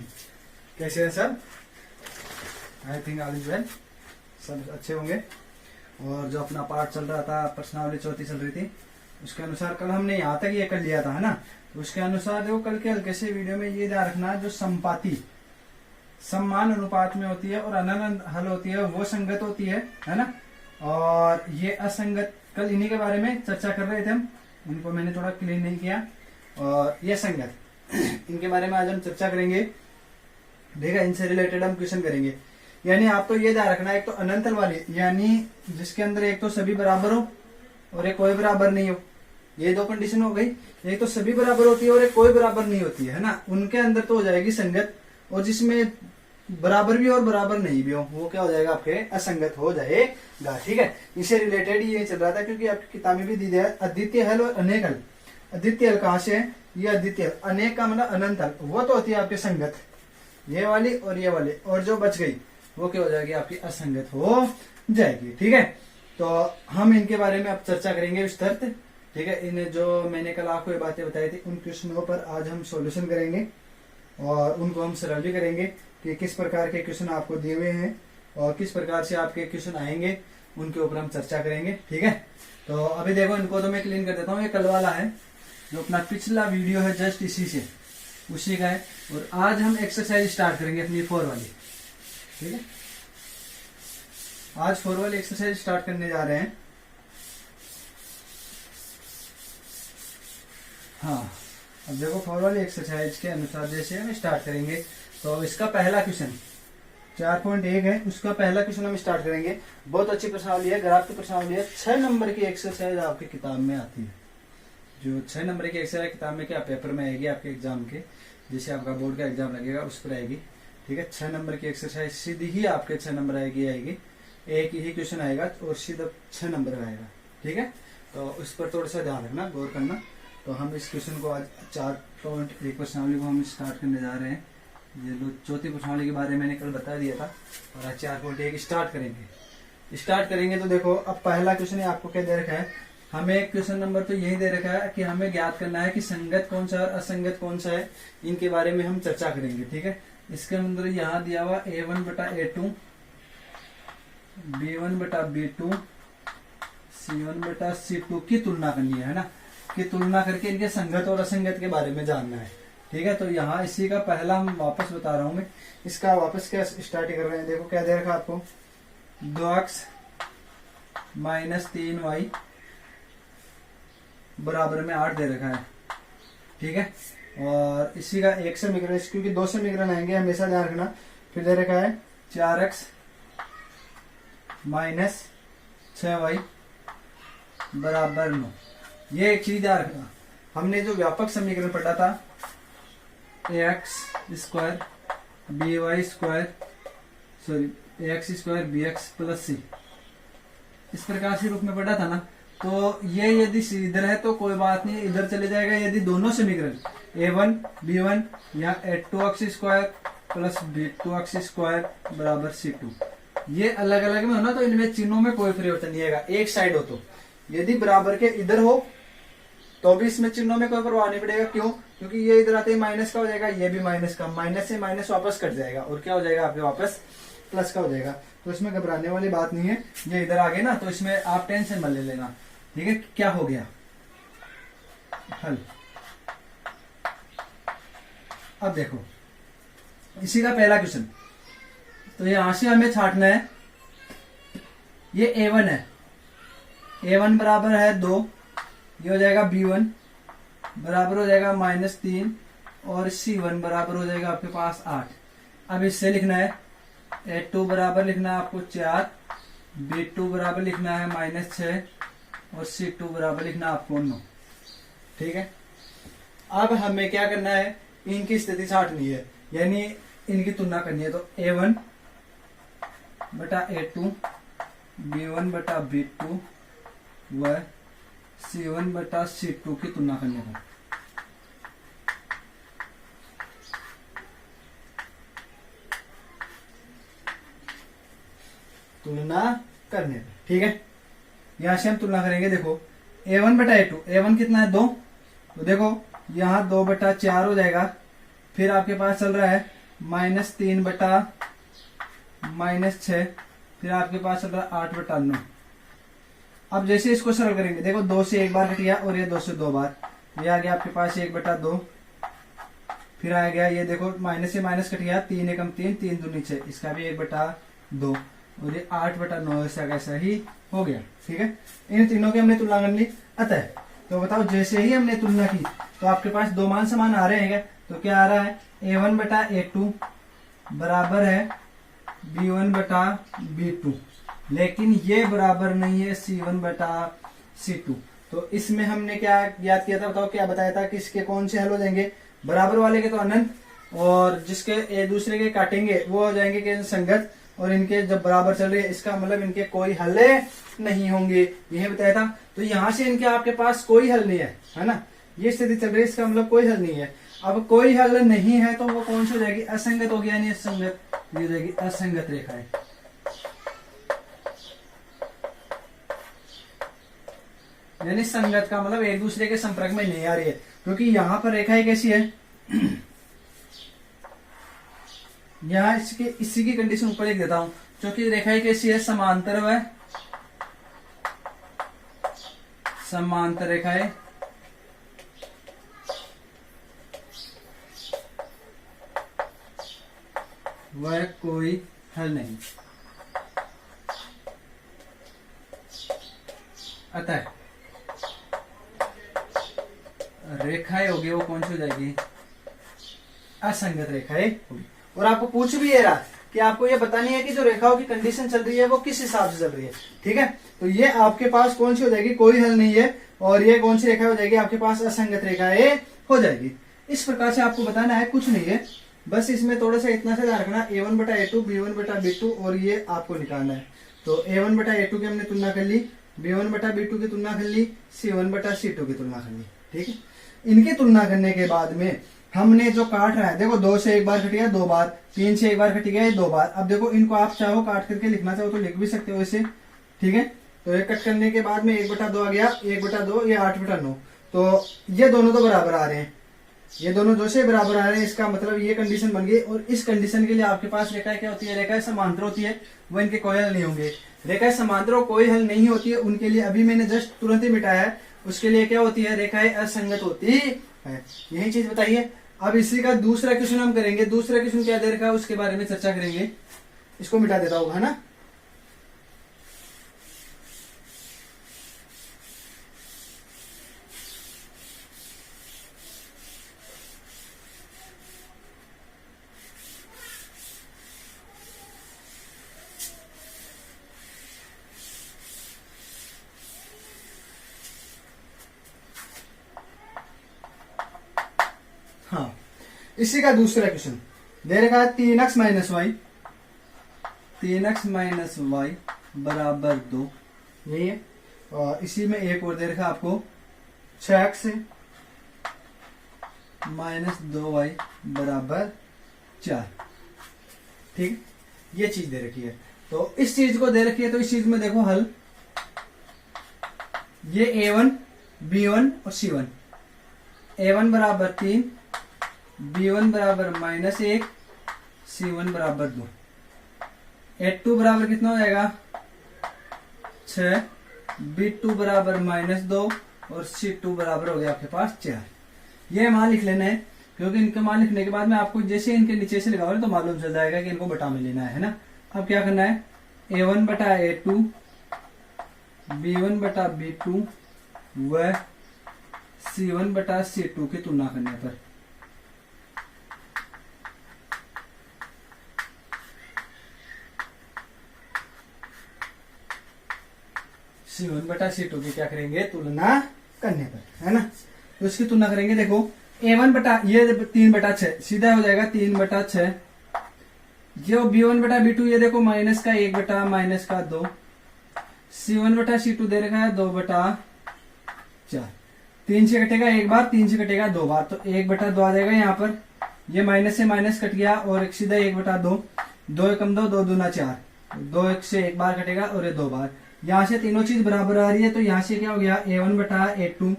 Morning. कैसे हैं सब? I think all is well, सब अच्छे होंगे। और जो अपना पाठ चल रहा था, प्रश्नावली चौथी चल रही थी, उसके अनुसार कल हमने यहाँ तक ये कर लिया था, है ना। तो उसके अनुसार देखो कल के हल्के से वीडियो में ये ध्यान रखना, जो संपाति समान अनुपात में होती है और अनंत हल होती है वो संगत होती है ना। और ये असंगत, कल इन्हीं के बारे में चर्चा कर रहे थे हम, इनको मैंने थोड़ा क्लीन नहीं किया। और ये संगत इनके बारे में आज हम चर्चा करेंगे। देखा, इनसे रिलेटेड हम क्वेश्चन करेंगे। यानी आप तो ये ध्यान रखना, एक तो अनंत हल वाली यानी जिसके अंदर एक तो सभी बराबर हो और एक कोई बराबर नहीं हो, ये दो कंडीशन हो गई। एक तो सभी बराबर होती है और एक कोई बराबर नहीं होती है ना, उनके अंदर तो हो जाएगी संगत। और जिसमें बराबर भी और बराबर नहीं भी हो वो क्या हो जाएगा, आपके असंगत हो जाएगा। ठीक है, इससे रिलेटेड ये चल रहा था, क्योंकि आपकी किताब में भी दी है अद्वितीय हल और अनेक हल। अद्वितीय हल कहां से है? ये अद्वितीय हल, अनेक का मतलब अनंत हल, वो तो होती है आपके संगत, ये वाली और ये वाली, और जो बच गई वो क्या हो जाएगी, आपकी असंगत हो जाएगी। ठीक है, तो हम इनके बारे में अब चर्चा करेंगे विस्तृत। ठीक है, इन्हें जो मैंने कल आपको ये बातें बताई थी उन क्वेश्चनों पर आज हम सॉल्यूशन करेंगे और उनको हम सरल भी करेंगे कि किस प्रकार के क्वेश्चन आपको दिए हुए हैं और किस प्रकार से आपके क्वेश्चन आएंगे, उनके ऊपर हम चर्चा करेंगे। ठीक है, तो अभी देखो इनको तो मैं क्लीन कर देता हूँ। ये कल वाला है जो अपना पिछला वीडियो है, जस्ट इसी से उसी का है। और आज हम एक्सरसाइज स्टार्ट करेंगे अपनी 4 वाली। ठीक है, आज 4 वाली एक्सरसाइज स्टार्ट करने जा रहे हैं। हाँ, अब देखो 4 वाली एक्सरसाइज के अनुसार जैसे हम स्टार्ट करेंगे, तो इसका पहला क्वेश्चन 4.1 है, उसका पहला क्वेश्चन हम स्टार्ट करेंगे। बहुत अच्छी प्रश्नावली है, ग्राफ की प्रश्नावली है। 6 नंबर की एक्सरसाइज आपकी किताब में आती है। जो 6 नंबर की एक्सरसाइज किताब में क्या पेपर में आएगी आपके एग्जाम के, जैसे आपका बोर्ड का एग्जाम लगेगा उस पर आएगी। ठीक है, 6 नंबर की एक्सरसाइज सीधी ही आपके 6 नंबर आएगी। एक ही क्वेश्चन आएगा और सीधा 6 नंबर आएगा। ठीक है, तो उस पर थोड़ा सा ध्यान रखना, गौर करना। तो हम इस क्वेश्चन को आज 4.1 प्रश्नावली को हम स्टार्ट करने जा रहे हैं। ये लो, चौथी प्रश्नावली के बारे में मैंने कल बता दिया था और आज 4.1 स्टार्ट करेंगे। तो देखो, अब पहला क्वेश्चन आपको क्या दे रखा है, हमें क्वेश्चन नंबर तो यही दे रखा है कि हमें ज्ञात करना है कि संगत कौन सा है और असंगत कौन सा है, इनके बारे में हम चर्चा करेंगे। ठीक है, इसके अंदर यहाँ दिया हुआ A1 बटा A2, B1 बटा B2, C1 बटा C2 की तुलना करनी है ना, की तुलना करके इनके संगत और असंगत के बारे में जानना है। ठीक है, तो यहाँ इसी का पहला हम वापस बता रहा हूं मैं, इसका वापस क्या स्टार्ट कर रहे हैं। देखो क्या दे रखा आपको, 2x माइनस 3y बराबर में 8 दे रखा है। ठीक है, और इसी का 1 समीकरण, क्योंकि 2 समीकरण आएंगे हमेशा ध्यान रखना। फिर दे रखा है 4x माइनस 6y बराबर 9। ये एक चीज ध्यान रखना, हमने जो व्यापक समीकरण पढ़ा था ax square by square ax square bx plus c, इस प्रकार से रूप में पढ़ा था ना। तो ये यदि इधर है तो कोई बात नहीं, इधर चले जाएगा। यदि दोनों समीकरण a1 b1 या 2x square plus b2x square बराबर c2 ये अलग अलग में हो ना, तो इनमें चिन्हों में कोई परिवर्तन नहीं आएगा। एक साइड हो तो, यदि बराबर के इधर हो तो भी इसमें चिन्हों में कोई प्रभाव नहीं पड़ेगा। क्यों? क्योंकि ये इधर आते ही माइनस का हो जाएगा, ये भी माइनस का, माइनस से माइनस वापस कट जाएगा और क्या हो जाएगा आपके वापस प्लस का हो जाएगा। तो इसमें घबराने वाली बात नहीं है। ये इधर आ गए ना, तो इसमें आप टेंशन मत ले लेना। ठीक है, क्या हो गया हल। अब देखो इसी का पहला क्वेश्चन, तो यहां से हमें छांटना है। ये A1 है, A1 बराबर है 2, ये हो जाएगा B1 बराबर हो जाएगा -3 और C1 बराबर हो जाएगा आपके पास 8। अब इससे लिखना है A2 बराबर लिखना है आपको 4, B2 बराबर लिखना है -6 और C2 बराबर लिखना है आपको 9। ठीक है, अब हमें क्या करना है, इनकी स्थिति छांटनी है, यानी इनकी तुलना करनी है। तो A1 बटा A2, B1 बटा B2 व C1 बटा C2 की तुलना करने पर ठीक है, यहां से हम तुलना करेंगे। देखो A1 बटा A2, A1 कितना है 2, तो देखो यहाँ 2 बटा 4 हो जाएगा। फिर आपके पास चल रहा है -3/-6, फिर आपके पास चल रहा है 8/9। अब जैसे इसको सरल करेंगे, देखो 2 से एक बार कट गया और ये 2 से 2 बार, ये आ गया आपके पास 1/2, फिर आ गया ये देखो माइनस से माइनस कट गया, 3 एकम 3, 3 दूनी 6, इसका भी 1/2 और ये 8/9 ऐसा कैसा ही हो गया। ठीक है, इन तीनों की हमने तुलना कर ली। अतः तो बताओ जैसे ही हमने तुलना की तो आपके पास दो मान समान आ रहे हैं क्या? तो क्या आ रहा है, A1/A2 बराबर है B1/B2, लेकिन ये बराबर नहीं है C1/C2। तो इसमें हमने क्या याद किया था, बताओ क्या बताया था कि इसके कौन से हल हो जाएंगे, बराबर वाले के तो अनंत, और जिसके एक दूसरे के काटेंगे वो हो जाएंगे कि संगत, और इनके जब बराबर चल रहे इसका मतलब इनके कोई हल नहीं होंगे, यह बताया था। तो यहां से इनके आपके पास कोई हल नहीं है ना, ये स्थिति चल रही है, इसका मतलब कोई हल नहीं है। अब कोई हल नहीं है तो वो कौन सी हो जाएगी, असंगत हो गया, यानी असंगत, ये हो जाएगी असंगत रेखा है। यानी संगत का मतलब एक दूसरे के संपर्क में नहीं आ रही है, क्योंकि यहां पर रेखाएं कैसी है यहां इसी की कंडीशन ऊपर लिख देता हूं, क्योंकि रेखाएं कैसी है, समांतर व समांतर रेखाएं वह कोई हल नहीं। अतः रेखाएं होगी वो कौन सी हो जाएगी, असंगत रेखाएं होगी। और आपको पूछ भी ये रहा कि आपको ये बतानी है कि जो रेखाओं की कंडीशन चल रही है वो किस हिसाब से चल रही है। ठीक है, तो ये आपके पास कौन सी हो जाएगी, कोई हल नहीं है, और ये कौन सी रेखा हो जाएगी, आपके पास असंगत रेखाएं हो जाएगी। इस प्रकार से आपको बताना है, कुछ नहीं है, बस इसमें थोड़ा सा इतना सा ध्यान रखना, A1/A2 B1/B2, और ये आपको निकालना है। तो A1/A2 की हमने तुलना कर ली, B1/B2 की तुलना कर ली, C1/C2 की तुलना कर ली। ठीक है, इनकी तुलना करने के बाद में हमने जो काट रहा है, देखो 2 से एक बार कट गया 2 बार, 3 से एक बार कट गया 2 बार। अब देखो इनको आप चाहो काट करके लिखना चाहो तो लिख भी सकते हो इसे। ठीक है, तो ये कट करने के बाद में 1/2 आ गया, 1/2 ये 8/9, तो ये दोनों तो बराबर आ रहे हैं, ये दोनों जो से बराबर आ रहे हैं, इसका मतलब ये कंडीशन बन गई। और इस कंडीशन के लिए आपके पास रेखाएं क्या होती है, रेखाएं समांतर होती है, वो इनके कोई हल नहीं होंगे। रेखाएं समांतर और कोई हल नहीं होती है, उनके लिए अभी मैंने जस्ट तुरंत ही मिटाया है, उसके लिए क्या होती है, रेखाएं असंगत होती है, यही चीज बताइए। अब इसी का दूसरा क्वेश्चन हम करेंगे, दूसरा क्वेश्चन क्या दे रखा है उसके बारे में चर्चा करेंगे। इसको मिटा देता होगा, है ना। हाँ, इसी का दूसरा क्वेश्चन दे रखा है 3x - y, 3x - y बराबर 2, यही है। और इसी में एक और दे रखा आपको 6x - 2y बराबर 4। ठीक, ये चीज दे रखी है। तो इस चीज को दे रखी है, तो इस चीज में देखो हल, ये A1 B1 और C1, A1 बराबर 3, B1 बराबर -1, C1 बराबर 2, A2 बराबर कितना हो जाएगा 6, B2 बराबर -2 और C2 बराबर हो गया आपके पास 4। ये मान लिख लेना है, क्योंकि इनके मान लिखने के बाद में आपको जैसे इनके नीचे से लगाओगे तो मालूम चल जाएगा कि इनको बटा में लेना है ना। अब क्या करना है, A1/A2 B1/B2 व C1/C2 की तुलना करने पर C1/C2 की क्या करेंगे, तुलना करने पर, है ना। तो इसकी तुलना करेंगे, देखो A1 ये 3/6 सीधा हो जाएगा 3/6, जो B1/B2 ये देखो माइनस का 1/-2, C1/C2 दे रखा है 2/4, 3 से कटेगा एक बार, 3 से कटेगा 2 बार, तो 1/2 आ जाएगा यहाँ पर, ये माइनस से माइनस कट गया और एक सीधा 1/2, 2 एकम 2, 2 दूना 4, 2 से एक बार कटेगा और ये 2 बार। यहां से तीनों चीज बराबर आ रही है, तो यहां से क्या हो गया, A1/A2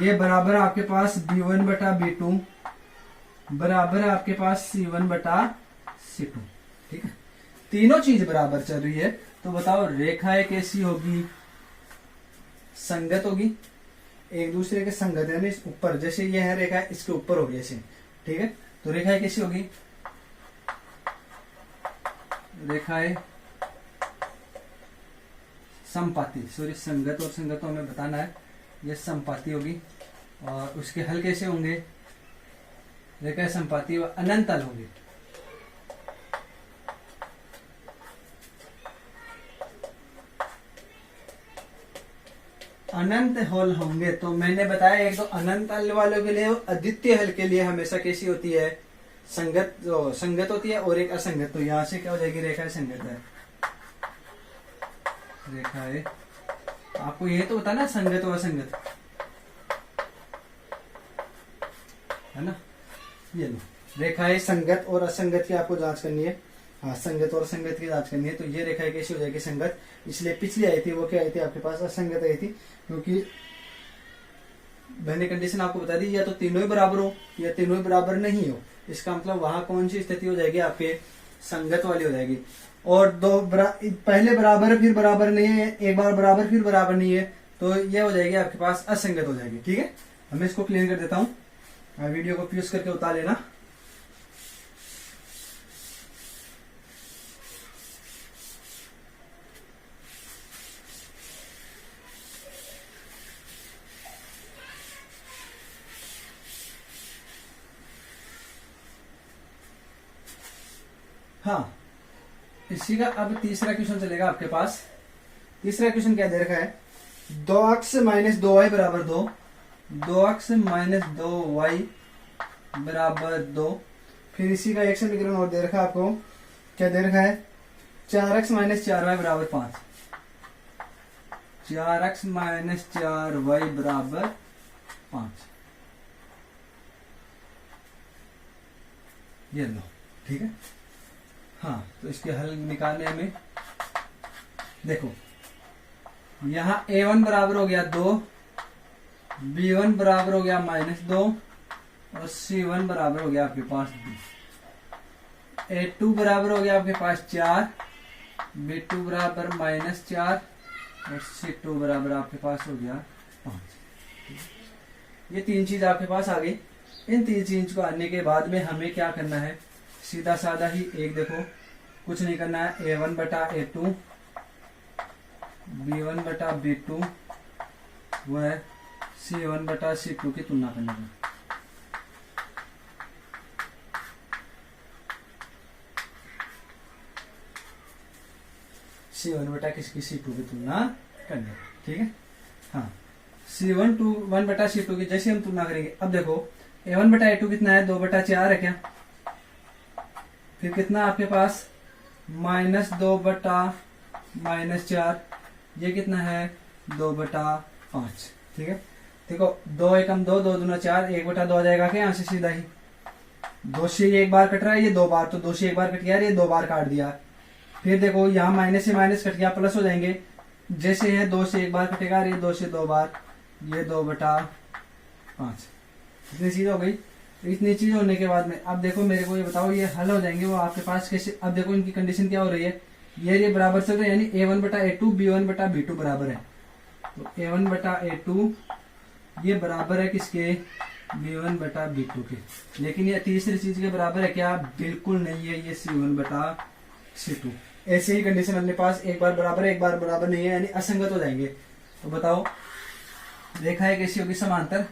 ये बराबर आपके पास B1/B2 बराबर है आपके पास C1 बटा C2। ठीक है, तीनों चीज बराबर चल रही है, तो बताओ रेखाएं कैसी होगी? संगत होगी, एक दूसरे के संगत, यानी ऊपर, जैसे ये है रेखा इसके ऊपर होगी ऐसे। ठीक है, तो रेखाएं कैसी होगी? रेखाएं समपाती, सॉरी संगत और संगत हमें बताना है, ये समपाती होगी। और उसके हल कैसे होंगे? रेखाएं समपाती व अनंत हल होंगे। अनंत हल होंगे, तो मैंने बताया एक तो अनंत हल वालों के लिए, अद्वितीय हल के लिए हमेशा कैसी होती है? संगत, जो संगत होती है, और एक असंगत। तो यहां से क्या हो जाएगी? रेखाएं संगत है, रेखाएं, आपको ये तो बताना संगत और असंगत, है ना? ये लो, रेखाएं संगत और असंगत की आपको जांच करनी है। हाँ, संगत और असंगत की जांच करनी है। तो ये रेखाएं कैसी हो जाएगी? संगत। इसलिए पिछली आई थी वो क्या आई थी आपके पास? असंगत आई थी, क्योंकि मैंने कंडीशन आपको बता दी, या तो तीनों ही बराबर हो या तीनों ही बराबर नहीं हो। इसका मतलब वहां कौन सी स्थिति हो जाएगी? आपके संगत वाली हो जाएगी। और पहले बराबर है फिर बराबर नहीं है, एक बार बराबर फिर बराबर नहीं है, तो ये हो जाएगी आपके पास असंगत हो जाएगी। ठीक है, मैं इसको क्लियर कर देता हूँ, वीडियो को फ्यूज करके उतार लेना। हाँ, इसी का अब तीसरा क्वेश्चन चलेगा आपके पास। तीसरा क्वेश्चन क्या दे रखा है? 2x माइनस 2y बराबर 2, 2x माइनस 2y बराबर 2। फिर इसी का एक समीकरण और दे रखा है आपको, क्या दे रखा है? 4x माइनस 4y बराबर 5, 4x माइनस 4y बराबर 5। ये लो, ठीक है। हाँ, तो इसके हल निकालने में देखो, यहां a1 बराबर हो गया 2, b1 बराबर हो गया -2 और c1 बराबर हो गया आपके पास 2। a2 बराबर हो गया आपके पास 4, b2 बराबर -4 और c2 बराबर आपके पास हो गया 5। ये तीन चीज आपके पास आ गई। इन तीन चीज को आने के बाद में हमें क्या करना है? सीधा साधा ही एक देखो, कुछ नहीं करना है। a1 बटा a2, b1 बटा b2 व c1 बटा c2 की तुलना करना है। c1 बटा किसकी? c2 की तुलना करनी है। ठीक है, हाँ, c1 बटा c2 की जैसे हम तुलना करेंगे। अब देखो, a1 बटा a2 कितना है? 2 बटा 4 है क्या? फिर कितना आपके पास? -2 बटा -4, ये कितना है? 2 बटा 5। ठीक है, देखो 2 एकम 2, 2 दूना 4, 1 बटा 2 आ जाएगा क्या? यहाँ से सीधा ही 2 से एक बार कट रहा है, ये 2 बार, तो 2 से एक बार कट गया, ये 2 बार काट दिया। फिर देखो यहाँ माइनस से माइनस कट गया, प्लस हो जाएंगे। जैसे है 2 से एक बार कटेगा, ये 2 से 2 बार, ये 2 बटा 5। इतनी चीज हो गई। इतनी चीज होने के बाद में अब देखो, मेरे को ये बताओ, ये हल हो जाएंगे वो आपके पास कैसे? अब देखो इनकी कंडीशन क्या हो रही है? ये बराबर चल रहे हैं, यानी a1 बटा a2, b1 बटा b2 बराबर है। तो a1 बटा a2 ये बराबर है किसके? b1 बटा b2 के। लेकिन ये तीसरी चीज के बराबर है क्या? बिल्कुल नहीं है, ये c1 बटा c2। ऐसे ही कंडीशन अपने पास, एक बार बराबर है, एक बार बराबर नहीं है, यानी असंगत हो जाएंगे। तो बताओ रेखाएं कैसी होगी? समांतर,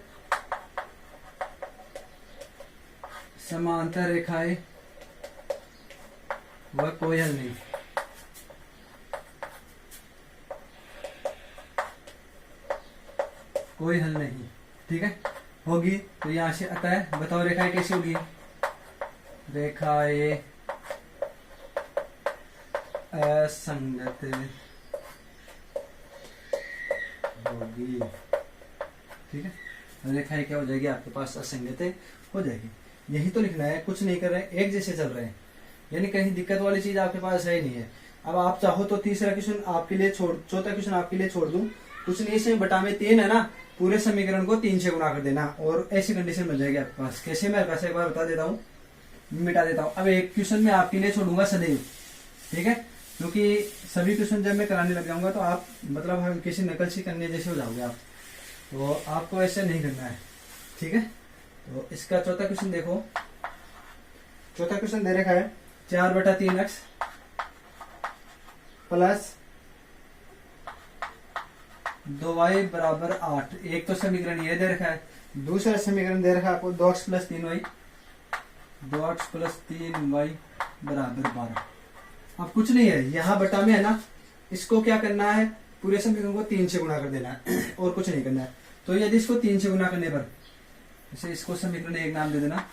समांतर रेखाएं वह कोई हल नहीं। कोई हल नहीं, ठीक है, होगी तो यहां से आता है। बताओ रेखाएं कैसी होगी? रेखाएं असंगत होगी। ठीक है, रेखाएं क्या हो जाएगी आपके पास? असंगत हो जाएगी। यही तो लिखना है, कुछ नहीं कर रहे हैं, एक जैसे चल रहे हैं, यानी कहीं दिक्कत वाली चीज आपके पास है ही नहीं है। अब आप चाहो तो तीसरा क्वेश्चन आपके लिए चौथा क्वेश्चन आपके लिए छोड़ दूं, कुछ नहीं, इसमें बटा में 3 है ना, पूरे समीकरण को 3 से गुणा कर देना और ऐसी कंडीशन बन जाएगी आपके पास। कैसे, मैं कैसे एक बार बता देता हूँ, मिटा देता हूँ। अब एक क्वेश्चन में आपके लिए छोड़ूंगा सदैव, ठीक है, क्योंकि सभी क्वेश्चन जब मैं कराने लग जाऊंगा तो आप मतलब हम किसी नकल सी करने जैसे हो जाओगे आप, तो आपको ऐसे नहीं करना है, ठीक है। तो इसका चौथा क्वेश्चन देखो, चौथा क्वेश्चन दे रखा है 4/3x प्लस 2y बराबर 8। एक तो समीकरण ये दे रखा है, दूसरा समीकरण दे रखा है आपको 2x plus 3y, 2x plus 3y बराबर 12। अब कुछ नहीं है, यहाँ बटा में है ना, इसको क्या करना है, पूरे समीकरण को 3 से गुणा कर देना है और कुछ नहीं करना है। तो यदि इसको 3 से गुणा करने पर, जैसे इसको समीकरण 1 नाम दे देना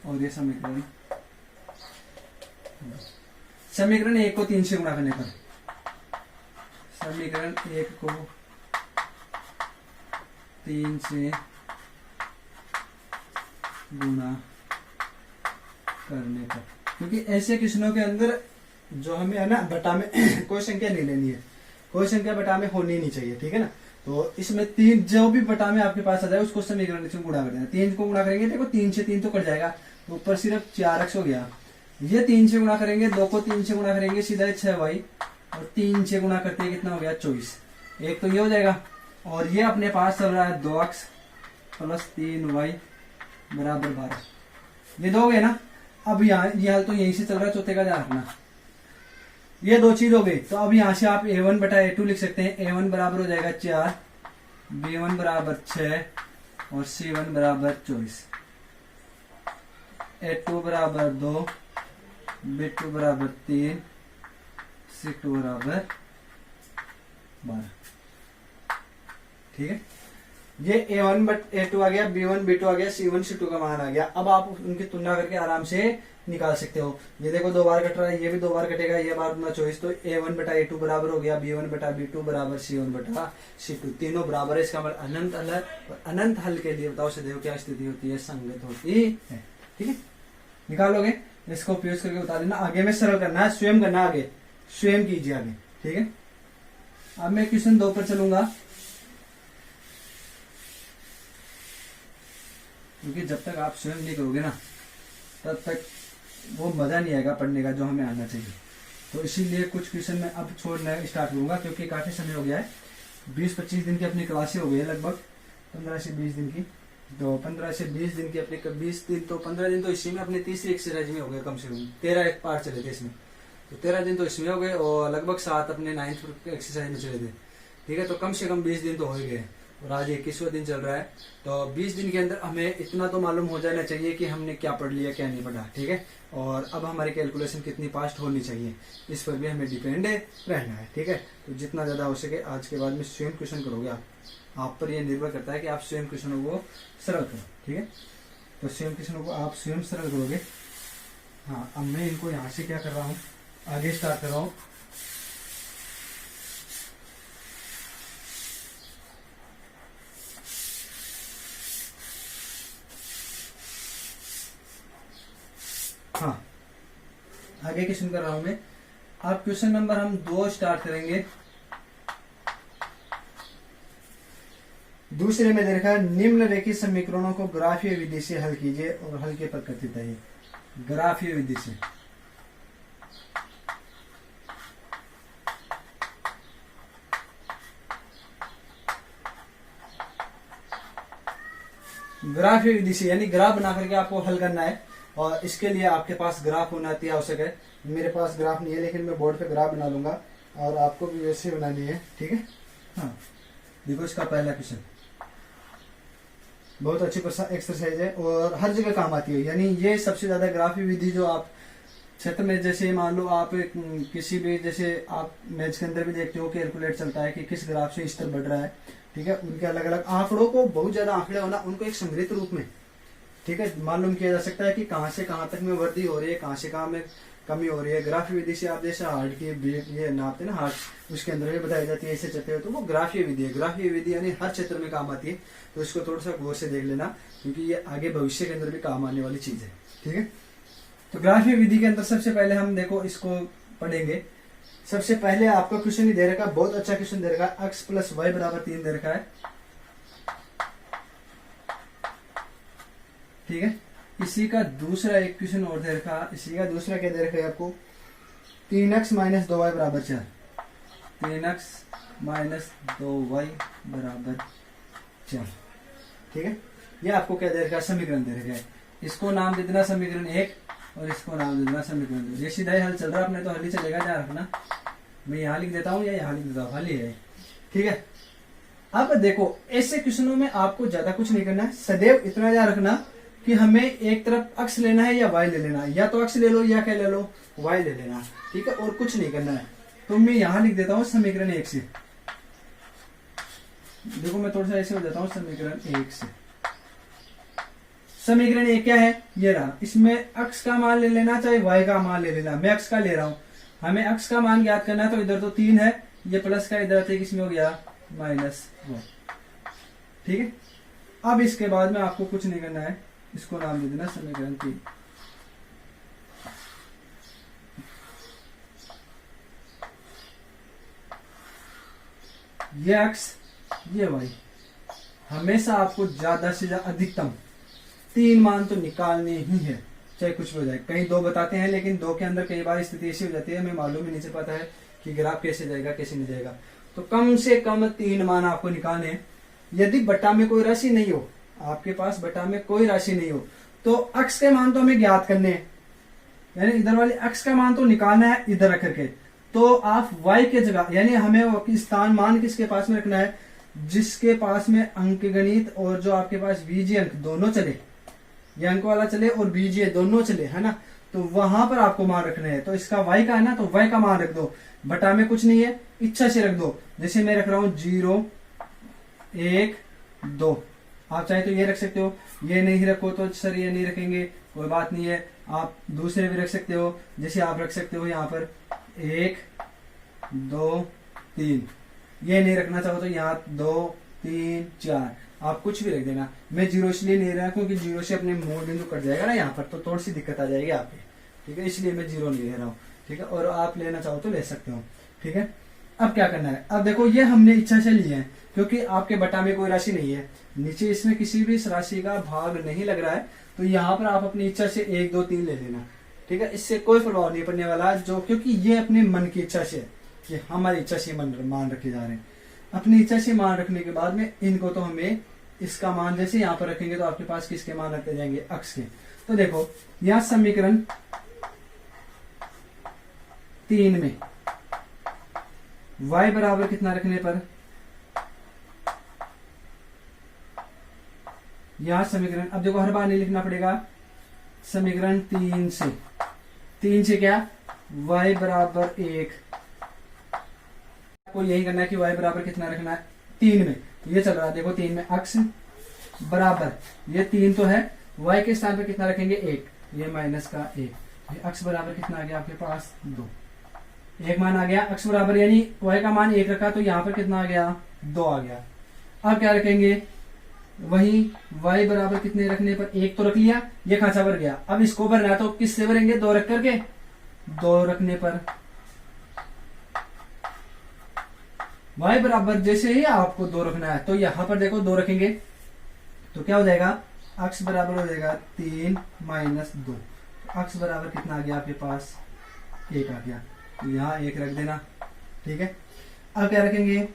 और ये समीकरण 1 को 3 से गुणा करने पर, समीकरण 1 को 3 से गुणा करने पर, क्योंकि ऐसे क्वेश्चनों के अंदर जो हमें है ना बटा में कोई संख्या नहीं लेनी है, कोई संख्या बटा में होनी नहीं चाहिए, ठीक है ना। तो इसमें 3 जो भी बटा में आपके पास आ जाए उसको समीकरण से गुणा कर देना। 3 को गुणा करेंगे, देखो 3 से 3 तो कट जाएगा, तो ऊपर सिर्फ 4x हो गया। ये 3 से गुणा करेंगे, 2 को 3 से गुणा करेंगे सीधा 6y, और 3 से गुणा करते हैं कितना हो गया 24। एक तो ये हो जाएगा, और ये अपने पास चल रहा है 2x प्लस 3y बराबर 12। ये दो हो गए ना। अब यहाँ यह तो यहीं से चल रहा है, चौथे का ध्यान रखना। ये 2 चीज हो गई, तो अब यहाँ से आप a1 बटा a2 लिख सकते हैं। a1 बराबर हो जाएगा 4, b1 बराबर 6 और c1 बराबर 24, a2 बराबर 2, b2 बराबर 3, c2 बराबर 12, ठीक है। ये a1 बट a2 आ गया, b1 b2 आ गया, c1 c2 का मान आ गया। अब आप उनकी तुलना करके आराम से निकाल सकते हो। ये देखो 2 बार कट रहा है, ये भी 2 बार कटेगा, ये बार 24, तो a1 बटा a2 बराबर हो गया b1 बटा b2 बराबर c1 बटा c2, तीनों बराबर है। इसका मतलब अनंत अनंत हल के देवताओं से देव क्या स्थिति होती है, संगत होती है, ठीक है। निकालोगे, इसको उपयोग करके बता देना। आगे में सरल करना है, स्वयं करना, आगे स्वयं कीजिए आगे, ठीक है। अब मैं क्वेश्चन 2 पर चलूंगा, क्योंकि जब तक आप स्वयं नहीं करोगे ना तब तक वो मजा नहीं आएगा पढ़ने का जो हमें आना चाहिए। तो इसीलिए कुछ क्वेश्चन मैं अब छोड़ना स्टार्ट करूंगा, क्योंकि काफी समय हो गया है। 20-25 दिन की अपनी क्लासें हो गई है, लगभग 15 से 20 दिन की। तो 15 से 20 दिन की अपनी 20 दिन तो 15 दिन तो इसी में अपने तीसरी एक्सरसाइज में हो गए, कम से कम 13 एक पार्ट चले थे इसमें, तो 13 दिन तो इसमें हो गए और लगभग 7 अपने 9th एक्सरसाइज में चले थे, ठीक है। तो कम से कम 20 दिन तो हो ही गए और आज 21वां दिन चल रहा है। तो 20 दिन के अंदर हमें इतना तो मालूम हो जाना चाहिए कि हमने क्या पढ़ लिया क्या नहीं पढ़ा, ठीक है। और अब हमारी कैलकुलेशन कितनी फास्ट होनी चाहिए इस पर भी हमें डिपेंड रहना है, ठीक है। तो जितना ज्यादा हो सके आज के बाद में स्वयं क्वेश्चन करोगे आप पर यह निर्भर करता है कि आप स्वयं क्वेश्चनों को सरल करो, ठीक है। तो स्वयं क्वेश्चनों को आप स्वयं सरल करोगे। हाँ, अब मैं इनको यहाँ से क्या कर रहा हूँ, आगे स्टार्ट कर रहा हूँ। हाँ, आगे क्वेश्चन कर रहा हूं मैं। अब क्वेश्चन नंबर हम 2 स्टार्ट करेंगे। दूसरे में देखा निम्नलिखित समीकरणों को ग्राफीय विधि से हल कीजिए और हल के प्रकृति बताइए। ग्राफीय विधि से ग्राफीय विधि से यानी ग्राफ बना करके आपको हल करना है, और इसके लिए आपके पास ग्राफ होना अति आवश्यक है। मेरे पास ग्राफ नहीं है, लेकिन मैं बोर्ड पे ग्राफ बना लूंगा और आपको भी वैसे बनानी है, ठीक है। हाँ, देखो इसका पहला क्वेश्चन बहुत अच्छी एक्सरसाइज है और हर जगह काम आती है। यानी ये सबसे ज्यादा ग्राफीय विधि जो आप क्षेत्र में, जैसे मान लो आप किसी भी, जैसे आप मैथ्स के अंदर भी देखते हो कैलकुलेट चलता है कि किस ग्राफ से स्तर बढ़ रहा है, ठीक है। उनके अलग अलग आंकड़ों को, बहुत ज्यादा आंकड़े होना, उनको एक संग्रहित रूप में, ठीक है, मालूम किया जा सकता है कि कहां से कहां तक में वृद्धि हो रही है, कहां से कहां में कमी हो रही है। ग्राफीय विधि से आप जैसे हार्ट की ये नापते ना हार्ट, उसके अंदर भी बताई जाती है, ऐसे चलते हो, तो वो ग्राफीय विधि है। ग्राफीय विधि यानी हर क्षेत्र में काम आती है, तो इसको थोड़ा सा गौर से देख लेना, क्योंकि ये आगे भविष्य के अंदर भी काम आने वाली चीज है, ठीक है। तो ग्राफीय विधि के अंदर सबसे पहले हम देखो इसको पढ़ेंगे, सबसे पहले आपको क्वेश्चन ही दे रखा, बहुत अच्छा क्वेश्चन दे रखा, x प्लस वाई बराबर 3 दे रखा है, ठीक है। इसी का दूसरा एक क्वेश्चन और दे रखा, इसी का दूसरा क्या दे रखा है आपको, 3x माइनस 2y बराबर 4, 3x माइनस 2y बराबर 4, ठीक है। ये आपको क्या दे रखा है, समीकरण दे रखा है। इसको नाम दे देना समीकरण 1 और इसको नाम दे देना समीकरण 2। ये सीधा ही हल चल रहा है अपने, तो हल ही चलेगा, ध्यान रखना। मैं यहाँ लिख देता हूँ या यहाँ लिख देता हूँ, हल ही है, ठीक है। अब देखो ऐसे क्वेश्चनों में आपको ज्यादा कुछ नहीं करना है, सदैव इतना याद रखना कि हमें एक तरफ x लेना है या y ले लेना है, या तो x ले लो या क्या ले लो, y ले लेना, ठीक है, और कुछ नहीं करना है। तो मैं यहां लिख देता हूं समीकरण 1 से, देखो मैं थोड़ा सा ऐसे हो जाता हूं, समीकरण 1 से। समीकरण 1 क्या है, ये रहा, इसमें x का मान ले लेना चाहे y का मान ले लेना, मैं x का ले रहा हूं, हमें x का मान ज्ञात करना है, तो इधर तो 3 है, ये प्लस का इधर थे, किसमें हो गया -1, ठीक है। अब इसके बाद में आपको कुछ नहीं करना है, इसको नाम दे देना समीकरण 3। ये x ये y, हमेशा आपको ज्यादा से ज्यादा अधिकतम 3 मान तो निकालने ही है, चाहे कुछ भी हो जाए। कहीं 2 बताते हैं, लेकिन 2 के अंदर कई बार स्थिति ऐसी हो जाती है, हमें मालूम ही नहीं चल पाता है कि ग्राफ कैसे जाएगा कैसे नहीं जाएगा। तो कम से कम 3 मान आपको निकालने हैं। यदि बटा में कोई राशि नहीं हो, आपके पास बटा में कोई राशि नहीं हो, तो x के मान तो हमें ज्ञात करने हैं, यानी इधर वाले x का मान तो निकालना है इधर रख करके। तो आप y के जगह, यानी हमें स्थान मान किसके पास में रखना है, जिसके पास में अंकगणित और जो आपके पास बीजीय अंक दोनों चले, ये अंक वाला चले और बीजीय दोनों चले, है ना, तो वहां पर आपको मान रखना है। तो इसका y का है ना, तो y का मान रख दो, बटा में कुछ नहीं है, इच्छा से रख दो। जैसे मैं रख रहा हूं 0 1 2, आप चाहे तो ये रख सकते हो, ये नहीं रखो तो सर ये नहीं रखेंगे, कोई बात नहीं है, आप दूसरे भी रख सकते हो। जैसे आप रख सकते हो यहाँ पर 1 2 3, ये नहीं रखना चाहो तो यहाँ 2 3 4, आप कुछ भी रख देना। मैं 0 इसलिए नहीं रहा क्योंकि 0 से अपने मूल बिंदु कट जाएगा ना यहाँ पर, तो थोड़ी सी दिक्कत आ जाएगी आपकी, ठीक है, इसलिए मैं 0 नहीं ले रहा हूँ, ठीक है। और आप लेना चाहो तो ले सकते हो, ठीक है। अब क्या करना है, अब देखो ये हमने इच्छा से लिए हैं, क्योंकि आपके बटा में कोई राशि नहीं है, नीचे इसमें किसी भी राशि का भाग नहीं लग रहा है, तो यहाँ पर आप अपनी इच्छा से 1 2 3 ले लेना, ठीक है। इससे कोई प्रभाव नहीं पड़ने वाला, जो क्योंकि ये अपने मन की इच्छा से है, ये हमारी इच्छा से मान रखे जा रहे हैं। अपनी इच्छा से मान रखने के बाद में इनको तो हमें इसका मान जैसे यहाँ पर रखेंगे तो आपके पास किसके मान रखते जाएंगे, x के। तो देखो यहाँ समीकरण 3 में y बराबर कितना रखने पर, यहां समीकरण, अब देखो हर बार नहीं लिखना पड़ेगा, समीकरण 3 से क्या, y बराबर 1, आपको यही करना है कि y बराबर कितना रखना है 3 में, ये चल रहा है, देखो 3 में x बराबर, ये 3 तो है, y के स्थान पे कितना रखेंगे 1, ये माइनस का 1, ये x बराबर कितना आ गया आपके पास 2, एक मान आ गया, x बराबर यानी y का मान 1 रखा तो यहाँ पर कितना आ गया 2 आ गया। अब क्या रखेंगे, वही y बराबर कितने रखने पर 1 तो रख लिया, ये खांचा भर गया, अब इसको भरना है तो किससे भरेंगे, 2 रख करके, 2 रखने पर y बराबर जैसे ही आपको 2 रखना है तो यहां पर देखो 2 रखेंगे तो क्या हो जाएगा, x बराबर हो जाएगा 3 माइनस 2, x बराबर कितना आ गया आपके पास 1 आ गया, तो यहाँ 1 रख देना, ठीक है। अब क्या रखेंगे,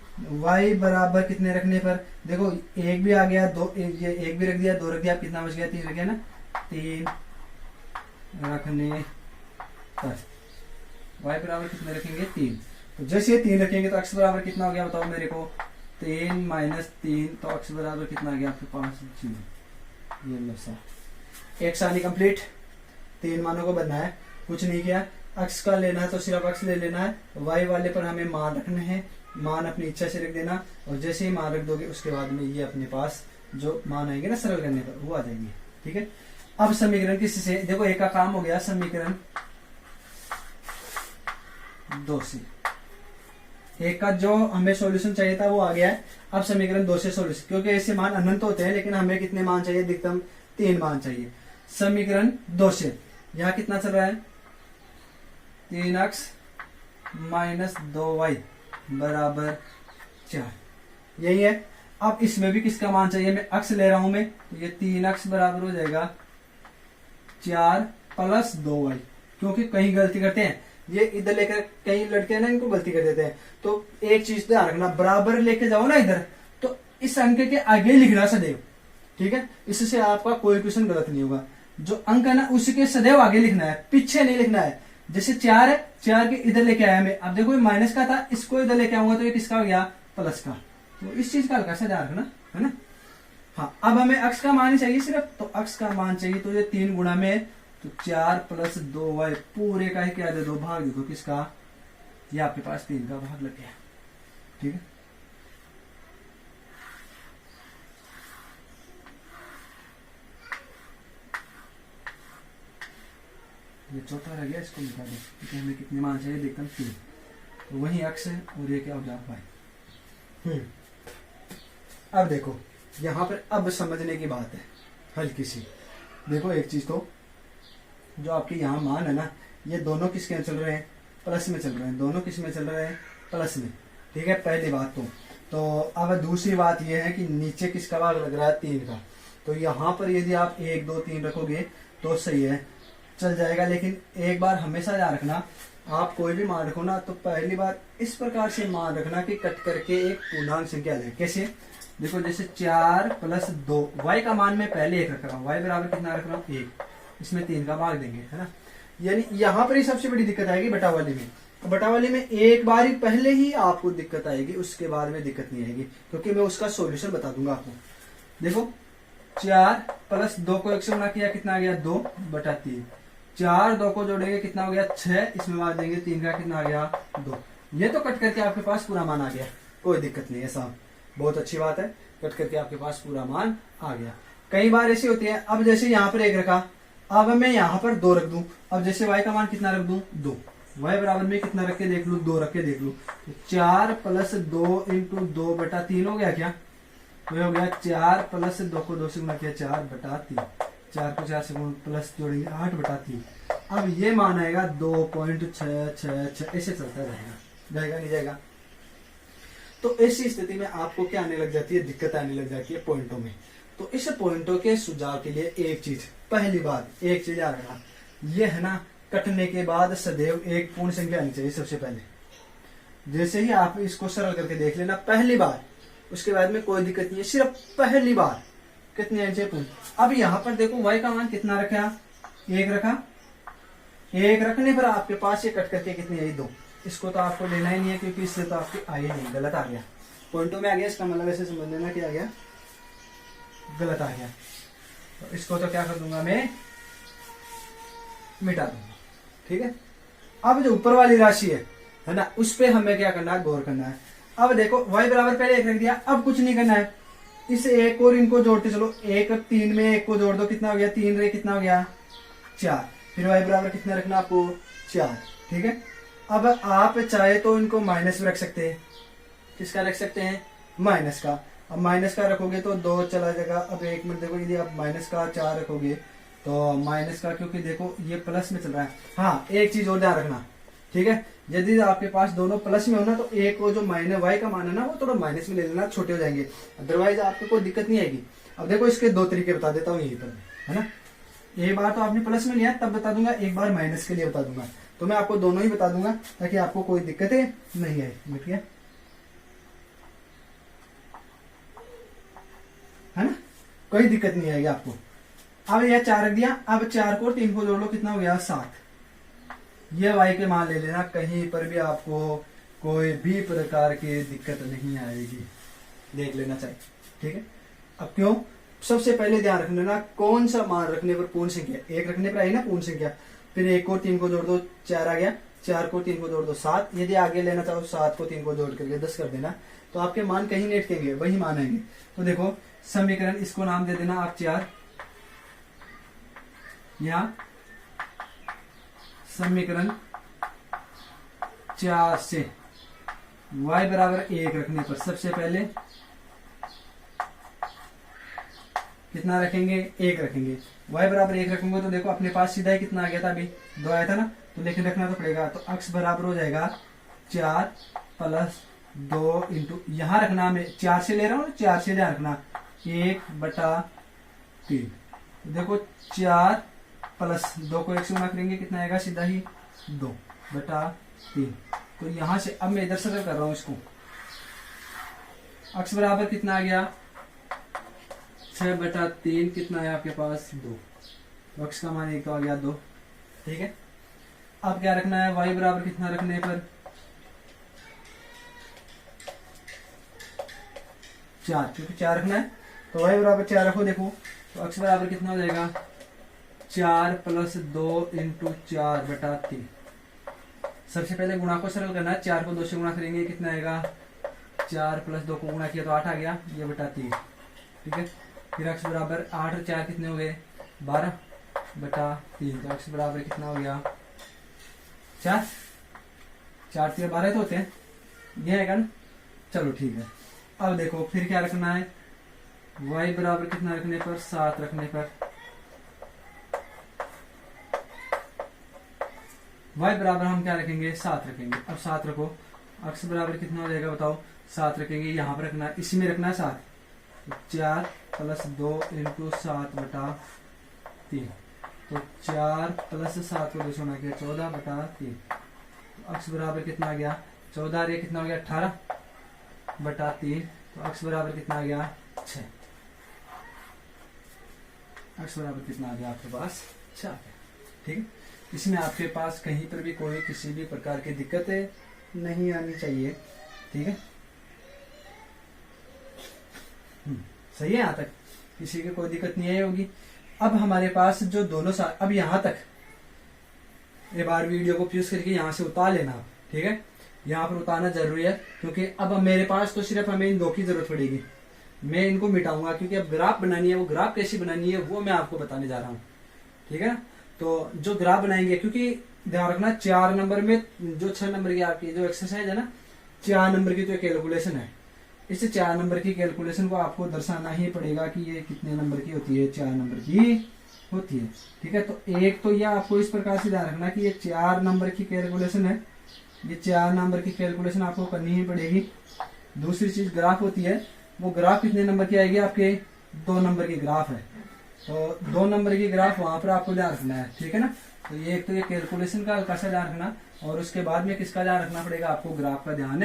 y बराबर कितने रखने पर, देखो 1 भी आ गया, 2 ये 1 भी रख दिया, 2 रख दिया, कितना बच गया 3 रख गया ना, 3 रखने पर y बराबर कितने रखेंगे 3, तो जैसे 3 रखेंगे तो x बराबर कितना हो गया बताओ मेरे को, 3 माइनस 3, तो x बराबर कितना आ गया आपके पास 0। ये लो सर, एक सानी कंप्लीट, 3 मानों को बनना है, कुछ नहीं किया, x का लेना है तो सिर्फ x ले लेना है, y वाले पर हमें मान रखने हैं, मान अपनी इच्छा से रख देना, और जैसे ही मान रख दोगे उसके बाद में ये अपने पास जो मान आएंगे ना सरल करने पर वो आ जाएंगे, ठीक है। अब समीकरण किसी से, देखो एक का काम हो गया, समीकरण 2 से, एक का जो हमें सॉल्यूशन चाहिए था वो आ गया है। अब समीकरण 2 से सॉल्यूशन, क्योंकि ऐसे मान अनंत होते हैं, लेकिन हमें कितने मान चाहिए, अधिकतम 3 मान चाहिए। समीकरण 2 से यहाँ कितना चल रहा है, 3x माइनस 2y बराबर 4, यही है। अब इसमें भी किसका मान चाहिए, मैं अक्स ले रहा हूं मैं, तो ये 3x बराबर हो जाएगा 4 प्लस 2y, क्योंकि कहीं गलती करते हैं ये इधर लेकर, कई लड़के ना इनको गलती कर देते हैं। तो एक चीज ध्यान रखना, बराबर लेके जाओ ना इधर, तो इस अंक के आगे लिखना सदैव, ठीक है, इससे आपका कोई क्वेश्चन गलत नहीं होगा। जो अंक है ना उसके सदैव आगे लिखना है, पीछे नहीं लिखना है। जैसे 4 है, 4 के इधर लेके आया मैं, अब देखो ये माइनस का था, इसको इधर लेके आऊंगा तो ये किसका हो गया, प्लस का। तो इस चीज का हल्का सा ध्यान रखना है ना। हाँ, अब हमें अक्स का मान ही चाहिए सिर्फ, तो अक्स का मान चाहिए, तो ये 3 गुणा में, तो 4 प्लस 2y पूरे का ही क्या दे दो, भाग दे दो किसका, ये आपके पास 3 का भाग लग गया, ठीक है। ये चौथा रह गया, इसको मिटा दो, क्योंकि हमें कितने मान चाहिए देखते हैं, 3, तो वही अक्स है और ये क्या हो जाए y। अब देखो यहां पर अब समझने की बात है हल्की सी। देखो एक चीज, तो जो आपके यहाँ मान है ना, ये दोनों किसके चल रहे हैं, प्लस में चल रहे हैं, दोनों किस में चल रहे हैं, प्लस में, ठीक है, पहली बात। तो अब दूसरी बात ये है कि नीचे किसका भाग लग रहा है, 3 का। तो यहाँ पर यदि आप 1 2 3 रखोगे तो सही है, चल जाएगा। लेकिन एक बार हमेशा ध्यान रखना, आप कोई भी मान रखो ना, तो पहली बार इस प्रकार से मान रखना कि कट करके एक पूर्णांक संख्या ले। कैसे, देखो जैसे 4 प्लस 2, y का मान मैं पहले 1 रख रहा हूँ, y बराबर कितना रख रहा हूँ 1, इसमें 3 का भाग देंगे, है ना। यानी यहाँ पर ही सबसे बड़ी दिक्कत आएगी बटा वाली में। बटा वाली में एक बार ही पहले ही आपको दिक्कत आएगी, उसके बाद में दिक्कत नहीं आएगी, क्योंकि मैं उसका सॉल्यूशन बता दूंगा आपको। देखो 4 प्लस 2 को 1 से गुणा किया, कितना आ गया 2 बटा 3, 4 2 को जोड़ेंगे कितना हो गया 6, इसमें भाग देंगे 3 का, कितना आ गया 2। ये तो कट करके आपके पास पूरा मान आ गया, कोई दिक्कत नहीं है साहब, बहुत अच्छी बात है, कट करके आपके पास पूरा मान आ गया। कई बार ऐसी होती है, अब जैसे यहाँ पर 1 रखा, अब मैं यहाँ पर 2 रख दूं, अब जैसे y का मान कितना रख दूं 2, y बराबर में कितना रख के देख लू, 2 रख के देख लू, तो 4 प्लस 2 इंटू 2 बटा 3 हो गया क्या, तो हो गया 4 प्लस 2 को 2 से गुणा किया 4 बटा 3, 4 को 4 से गुणा प्लस जोड़ेंगे 8 बटा 3। अब ये मान आएगा 2.666, ऐसे चलता रहेगा, जाएगा नहीं जाएगा। तो ऐसी स्थिति में आपको क्या आने लग जाती है, दिक्कत आने लग जाती है पॉइंटों में। तो इस पॉइंटों के सुझाव के लिए एक चीज, पहली बात एक चीज याद रखना, ये है ना, कटने के बाद सदैव एक पूर्ण संख्या आनी चाहिए सबसे पहले। जैसे ही आप इसको सरल करके देख लेना पहली बार, उसके बाद में कोई दिक्कत नहीं है, सिर्फ पहली बार कितनी आनी चाहिए पूर्ण। अब यहाँ पर देखो y का मान कितना रखा, 1 रखा, 1 रखने पर आपके पास ये कट करके कितनी आई 2, इसको तो आपको लेना ही नहीं है, क्योंकि इससे तो आपकी आई नहीं, गलत आ गया, पॉइंटों में आ गया, इसका मतलब ऐसे समझ लेना क्या आ गया, गलत आ गया। तो इसको तो क्या कर दूंगा मैं, मिटा दूंगा, ठीक है। अब जो ऊपर वाली राशि है ना, उस पे हमें क्या करना है, गौर करना है। अब देखो y बराबर पहले 1 रख दिया, अब कुछ नहीं करना है, इस एक और इनको जोड़ते चलो, 1 3 में 1 को जोड़ दो, कितना हो गया 3 रे कितना हो गया 4, फिर y बराबर कितना रखना आपको 4, ठीक है। अब आप चाहे तो इनको माइनस में रख सकते हैं, किसका रख सकते हैं, माइनस का। अब माइनस का रखोगे तो 2 चला जाएगा। अब 1 मिनट देखो, यदि आप माइनस का 4 रखोगे तो माइनस का, क्योंकि देखो ये प्लस में चल रहा है। हाँ, एक चीज और ध्यान रखना, ठीक है, यदि आपके पास दोनों प्लस में हो ना, तो एक वो जो माइनस y का मान है ना, वो थोड़ा माइनस में ले लेना, छोटे हो जाएंगे, अदरवाइज आपको कोई दिक्कत नहीं आएगी। अब देखो इसके 2 तरीके बता देता हूँ यहीं पर, है ना। एक बार तो आपने प्लस में लिया तब बता दूंगा, एक बार माइनस के लिए बता दूंगा, तो मैं आपको दोनों ही बता दूंगा ताकि आपको कोई दिक्कतें नहीं आए, ठीक है ना, कोई दिक्कत नहीं आएगी आपको। अब यह 4 रख दिया, अब 4 को 3 को जोड़ लो, कितना हो गया 7। ये y के मान ले लेना, कहीं पर भी आपको कोई भी प्रकार की दिक्कत नहीं आएगी, देख लेना चाहिए, ठीक है। अब क्यों, सबसे पहले ध्यान रखना ना, कौन सा मान रखने पर पूर्ण संख्या, 1 रखने पर आई ना पूर्ण संख्या, फिर 1 को 3 को जोड़ दो 4 आ गया, 4 को 3 को जोड़ दो 7, यदि आगे लेना चाहो 7 को 3 को जोड़ करके 10 कर देना, तो आपके मान कहीं नहीं अटकेंगे, वही मान आएंगे। तो देखो समीकरण, इसको नाम दे देना आप 4, यहाँ समीकरण 4 से y बराबर 1 रखने पर सबसे पहले कितना रखेंगे, 1 रखेंगे। y बराबर 1 रखेंगे तो देखो अपने पास सीधा ही कितना आ गया था, अभी 2 आया था ना, तो लेकिन रखना तो पड़ेगा, तो x बराबर हो जाएगा 4 प्लस 2 इंटू, यहां रखना, मैं 4 से ले रहा हूं, 4 से ध्यान रखना, 1/3। देखो 4 प्लस 2 को 1 से गुणा करेंगे कितना आएगा, सीधा ही 2/3। तो यहां से अब मैं इधर से कर रहा हूं इसको, अक्स बराबर कितना आ गया, 6/3, कितना है आपके पास 2, अक्स का मान एक तो आ गया 2। ठीक है, अब क्या रखना है, y बराबर कितना रखने पर 4, क्योंकि 4 रखना है तो y बराबर 4 रखो। देखो तो अक्स बराबर कितना हो जाएगा, 4 प्लस 2 इंटू 4/3। सबसे पहले गुणा को सरल करना है, 4 को 2 से गुणा करेंगे कितना आएगा, 4 प्लस 2 को गुणा किया तो 8 आ गया, ये बटा 3। ठीक है, फिर अक्स बराबर 8 और 4 कितने हो गए, 12/3। तो अक्स बराबर कितना हो गया, 4 3 12 तो होते हैं, ये है ना। चलो ठीक है, अब देखो फिर क्या रखना है, y बराबर कितना रखने पर, 7 रखने पर, y बराबर हम क्या रखेंगे, 7 रखेंगे। अब 7 रखो, अक्स बराबर कितना हो जाएगा बताओ, 7 रखेंगे, यहां पर रखना है, इसी में रखना है 7, 4 प्लस 2 इंटू 7/3। तो 4 प्लस 7 को 2 से गुणा किया 14/3। तो अक्स बराबर कितना आ गया, 14 ये कितना हो गया, 18/3। तो अक्स बराबर कितना आ गया, 6। अक्स बराबर कितना आ गया आपके पास, 6। ठीक है, इसमें आपके पास कहीं पर भी कोई किसी भी प्रकार की दिक्कतें नहीं आनी चाहिए। ठीक है, सही है, यहां तक किसी की कोई दिक्कत नहीं आई होगी। अब हमारे पास जो दोनों साथ, अब यहां तक एक बार वीडियो को पॉज करके यहां से उतार लेना। ठीक है, यहाँ पर उतारना जरूरी है, क्योंकि अब मेरे पास तो सिर्फ हमें इन 2 की जरूरत पड़ेगी। मैं इनको मिटाऊंगा, क्योंकि अब ग्राफ बनानी है, वो ग्राफ कैसी बनानी है वो मैं आपको बताने जा रहा हूँ। ठीक है ना, तो जो ग्राफ बनाएंगे, क्योंकि ध्यान रखना 4 नंबर में जो 6 नंबर की आपकी जो एक्सरसाइज है ना, 4 नंबर की जो कैलकुलेशन है, इस 4 नंबर की कैलकुलेशन को आपको दर्शाना ही पड़ेगा कि ये कितने नंबर की होती है, 4 नंबर की होती है। ठीक है, तो एक तो यह आपको इस प्रकार से ध्यान रखना कि ये 4 नंबर की कैलकुलेशन है, ये 4 नंबर की कैलकुलेशन आपको करनी ही पड़ेगी। दूसरी चीज ग्राफ होती है, वो ग्राफ कितने नंबर की आएगी, आपके 2 नंबर की ग्राफ है, तो 2 नंबर की ग्राफ वहां पर आपको ध्यान रखना है। ठीक है ना, तो ये एक तो ये कैलकुलेशन का हल्का सा ध्यान रखना, और उसके बाद में किसका ध्यान रखना पड़ेगा, आपको ग्राफ का ध्यान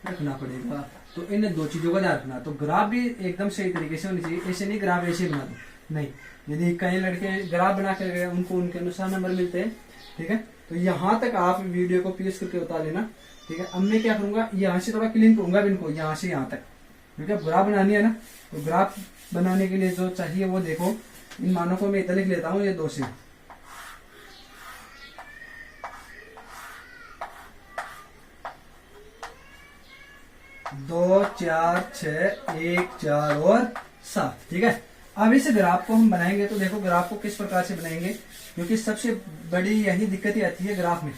रखना पड़ेगा। तो इन 2 चीजों का ध्यान रखना। तो ग्राफ भी एकदम सही तरीके से होनी चाहिए, ऐसे नहीं ग्राफ ऐसे बना दो, नहीं। यदि कई लड़के ग्राफ बना कर गए, उनको उनके अनुसार नंबर मिलते हैं। ठीक है, तो यहां तक आप वीडियो को पॉज करके उतार लेना। ठीक है, अब मैं क्या करूंगा, यहाँ से थोड़ा क्लीन करूंगा इनको, यहाँ से यहाँ तक, क्योंकि अब ग्राफ बनानी है ना। तो ग्राफ बनाने के लिए जो चाहिए वो देखो, इन मानों को मैं इधर लिख लेता हूँ, ये 2 से 2 4 6 1 4 और 7। ठीक है, अब इस ग्राफ को हम बनाएंगे, तो देखो ग्राफ को किस प्रकार से बनाएंगे, क्योंकि सबसे बड़ी यही दिक्कत ही आती है ग्राफ में।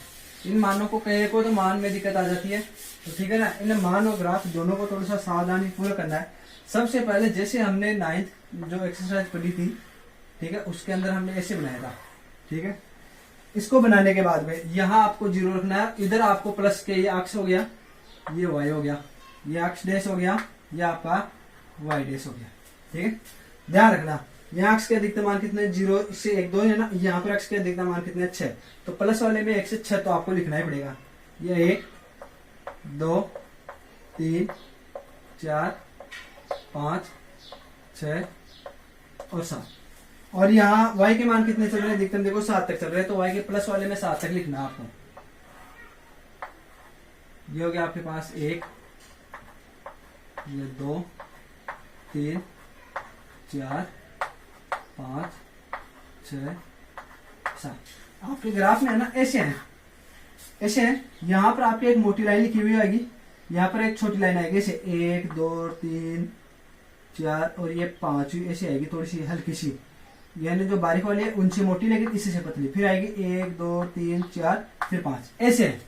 इन मानों को कहे को तो मान में दिक्कत आ जाती है, तो ठीक है ना, इन मान और ग्राफ दोनों को थोड़ा सा सावधानी पूर्वक करना है। सबसे पहले जैसे हमने 9th जो एक्सरसाइज पढ़ी थी, ठीक है, उसके अंदर हमने ऐसे बनाया था। ठीक है, इसको बनाने के बाद में यहाँ आपको 0 रखना है, इधर आपको प्लस के ये अक्स हो गया, ये वाई हो गया, ये अक्स डैश हो गया, ये आपका वाई डैश हो गया। ठीक है, ध्यान रखना यहाँ अक्स के अधिकतम मान कितने, 0 से 1 2 है ना, यहाँ पर अक्स के अधिकतम मान कितने, 6। तो प्लस वाले में 1 से 6 तो आपको लिखना ही पड़ेगा। ये 1 2 3 4 5 6 और 7। और यहाँ y के मान कितने चल रहे हैं, अधिकतम देखो 7 तक चल रहे हैं, तो y के प्लस वाले में 7 तक लिखना है आपको। ये हो गया आपके पास 1 ये 2 3 4 5 6 7। आपके ग्राफ में है ना ऐसे हैं, ऐसे हैं। यहाँ पर आपकी एक मोटी लाइन लिखी हुई आएगी, यहाँ पर एक छोटी लाइन आएगी, ऐसे 1 2 3 4 और ये 5 ऐसे आएगी, थोड़ी सी हल्की सी, यानी जो बारीक वाली है उनसे मोटी लेकिन इसी से पतली, फिर आएगी 1 2 3 4 फिर 5 ऐसे है।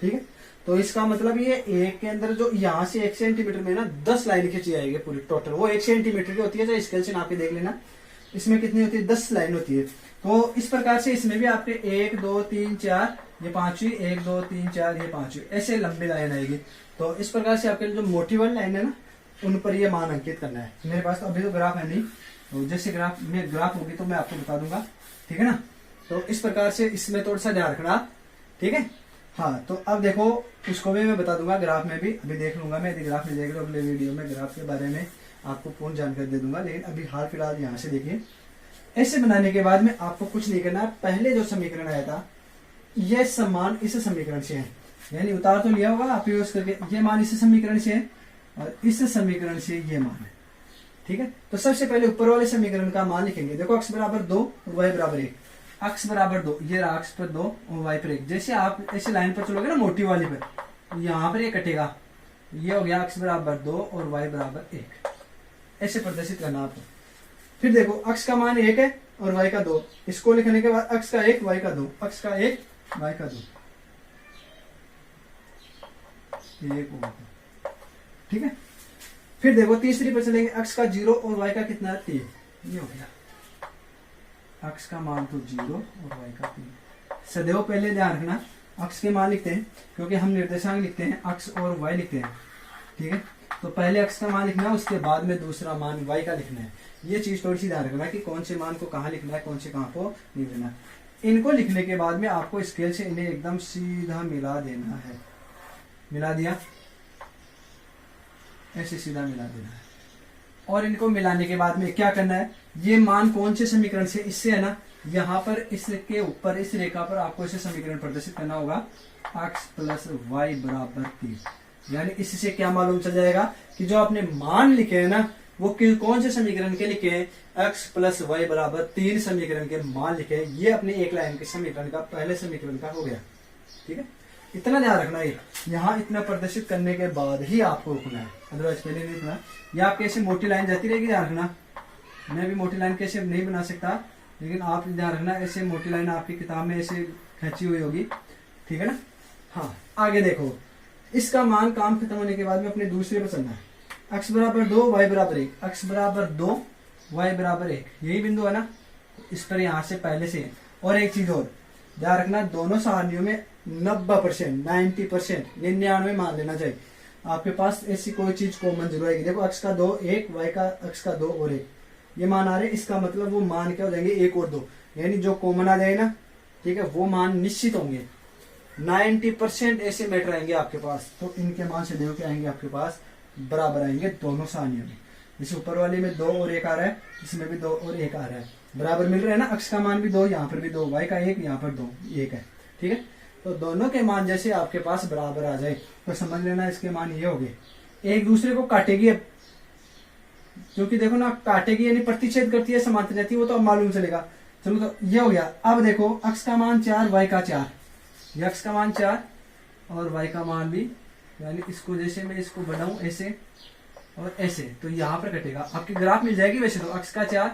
ठीक है, तो इसका मतलब ये एक के अंदर जो यहाँ से 1 सेंटीमीटर में ना 10 लाइन खींची जाएगी पूरी टोटल, वो 1 सेंटीमीटर की होती है, जो स्केल से नाप के देख लेना, इसमें कितनी होती है 10 लाइन होती है। तो इस प्रकार से इसमें भी आपके 1 2 3 4 ये पांचवी, 1 2 3 4, ये पांचवी, ऐसे लंबी लाइन आएगी। तो इस प्रकार से आपके जो मोटी वाली लाइन है ना, उन पर ये मान अंकित करना है। मेरे पास तो अभी तो ग्राफ है नहीं, तो जैसे ग्राफ में ग्राफ होगी तो मैं आपको बता दूंगा, ठीक है ना। तो इस प्रकार से इसमें थोड़ा सा ध्यान रखना, ठीक है। हाँ, तो अब देखो उसको भी मैं बता दूंगा, ग्राफ में भी अभी देख लूंगा मैं, यदि ग्राफ मिल जाएगा तो अगले वीडियो में ग्राफ के बारे में आपको पूर्ण जानकारी दे दूंगा। लेकिन अभी हाल फिलहाल यहाँ से देखिए, ऐसे बनाने के बाद में आपको कुछ नहीं करना। पहले जो समीकरण आया था, यह समान इस समीकरण से है, यानी उतार तो लिया होगा आप यूज करके, ये मान इस समीकरण से है और इस समीकरण से ये मान है, ठीक है। तो सबसे पहले ऊपर वाले समीकरण का मान लिखेंगे। देखो x बराबर 2 और y बराबर 1, x बराबर 2, ये रहा x पर 2 और y पर 1। जैसे आप ऐसे लाइन पर चलोगे ना मोटी वाली पर, यहाँ पर ये कटेगा, ये हो गया x बराबर 2 और y बराबर 1, ऐसे प्रदर्शित करना आपको। फिर देखो x का मान 1 है और y का 2, इसको लिखने के बाद x का 1 y का 2, x का 1 y का 2, ठीक है। फिर देखो तीसरी पर चलेंगे, x का 0 और y का कितना है 3, ये हो गया। x का मान तो 0 और y का 3। सदैव पहले ध्यान रखना x के मान लिखते हैं, क्योंकि हम निर्देशांक लिखते हैं x और y लिखते हैं, ठीक है। तो पहले x का मान लिखना है, उसके बाद में दूसरा मान y का लिखना है। ये चीज थोड़ी सी ध्यान रखना कि कौन से मान को कहाँ लिखना है, कौन से कहाँ को नहीं देना। इनको लिखने के बाद में आपको स्केल से इन्हें एकदम सीधा मिला देना है। मिला दिया, ऐसे सीधा मिला देना है। और इनको मिलाने के बाद में क्या करना है, ये मान कौन से समीकरण से, इससे है ना, यहाँ पर इसके ऊपर इस रेखा पर आपको इसे समीकरण प्रदर्शित करना होगा, x प्लस वाई बराबर 3। यानी इससे क्या मालूम चल जाएगा कि जो आपने मान लिखे है ना, वो कौन से समीकरण के लिखे हैं, x प्लस वाई बराबर 3 समीकरण के मान लिखे हैं। ये अपने एक लाइन के समीकरण का पहले समीकरण का हो गया, ठीक है। इतना ध्यान रखना है, यहाँ इतना प्रदर्शित करने के बाद ही आपको रुकना है, अदरवाइज पहले नहीं रुकना। या आप कैसे मोटी लाइन जाती रहेगी, ध्यान रखना। मैं भी मोटी लाइन कैसे नहीं बना सकता, लेकिन आप ध्यान रखना, ऐसे मोटी लाइन आपकी किताब में ऐसे खींची हुई होगी, ठीक है ना। हाँ, आगे देखो, इसका मान काम खत्म होने के बाद में अपने दूसरे पर चलना है। x बराबर 2 y बराबर 1, x बराबर 2 y बराबर 1, यही बिंदु है ना, इस पर यहाँ से पहले से। और एक चीज और ध्यान रखना, दोनों सारणियों में 90%, 90%, 99 मान लेना चाहिए। आपके पास ऐसी कोई चीज कॉमन जरूर आएगी। देखो x का 2 1, y का x का 2 और 1, ये मान आ रहे, इसका मतलब वो मान क्या हो जाएंगे 1 और 2, यानी जो कॉमन आ जाए ना, ठीक है, वो मान निश्चित होंगे। 90% ऐसे मैटर आएंगे आपके पास, तो इनके मान से देखो क्या आएंगे आपके पास, बराबर आएंगे दोनों सारणियों में। जैसे ऊपर वाले में 2 और 1 आ रहा है, इसमें भी 2 और 1 आ रहा है, बराबर मिल रहा है ना। x का मान भी 2, यहाँ पर भी 2, y का 1, यहाँ पर 2, 1 है, ठीक है। तो दोनों के मान जैसे आपके पास बराबर आ जाए तो समझ लेना इसके मान ये हो गए। एक दूसरे को काटेगी अब, क्योंकि देखो ना, काटेगी यानी प्रतिच्छेद करती है, समांतर रहती है, वो तो अब मालूम चलेगा। चलो, तो ये हो गया। अब देखो x का मान 4, y का 4, ये x का मान 4 और y का मान भी, यानी इसको जैसे मैं इसको बढ़ाऊं ऐसे और ऐसे, तो यहाँ पर कटेगा। आपकी ग्राफ मिल जाएगी वैसे तो, x का 4,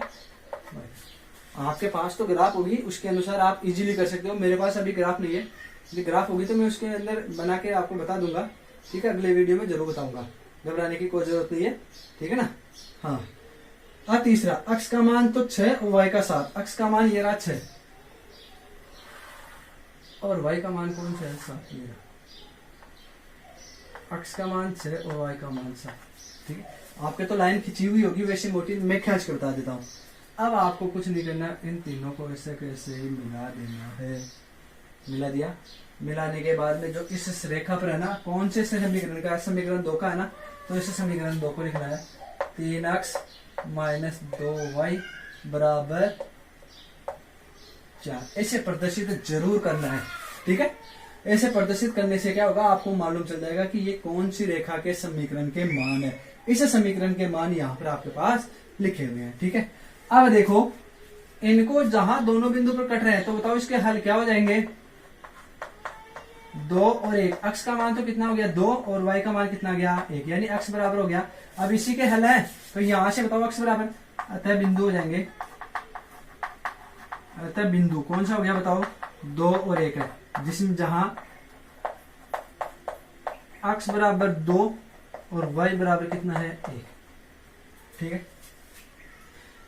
आपके पास तो ग्राफ होगी, उसके अनुसार आप इजीली कर सकते हो। मेरे पास अभी ग्राफ नहीं है, यदि ग्राफ होगी तो मैं उसके अंदर बना के आपको बता दूंगा, ठीक है, अगले वीडियो में जरूर बताऊंगा, घबराने की कोई जरूरत नहीं है, ठीक है ना। हाँ, अब तीसरा, x का मान तो 6 और y का 7, x का मान ये रहा 6 और y का मान कौन सा है 7, ये रहा। x का मान 6 और y का मान 7, ठीक है। आपके तो लाइन खिंची हुई होगी, वैसे मोटी मैं खींच कर बता देता हूँ। अब आपको कुछ नहीं करना, इन तीनों को ऐसे कैसे ही मिला देना है। मिला दिया, मिलाने के बाद में जो इस रेखा पर है ना, कौन से समीकरण का, समीकरण 2 का है ना, तो इस समीकरण 2 को लिखना है 3x माइनस 2y बराबर 4। ऐसे प्रदर्शित जरूर करना है, ठीक है। ऐसे प्रदर्शित करने से क्या होगा, आपको मालूम चल जाएगा कि ये कौन सी रेखा के समीकरण के मान है। इस समीकरण के मान यहाँ पर आपके पास लिखे हुए हैं, ठीक है। अब देखो, इनको जहां दोनों बिंदु पर कट रहे हैं, तो बताओ इसके हल क्या हो जाएंगे, 2 और 1। x का मान तो कितना हो गया 2 और y का मान कितना गया 1, यानी x बराबर हो गया। अब इसी के हल है, तो यहां से बताओ x बराबर, अतः बिंदु हो जाएंगे, अतः बिंदु कौन सा हो गया बताओ, 2 और 1 है, जिसमें जहां x बराबर 2 और y बराबर कितना है 1, ठीक है।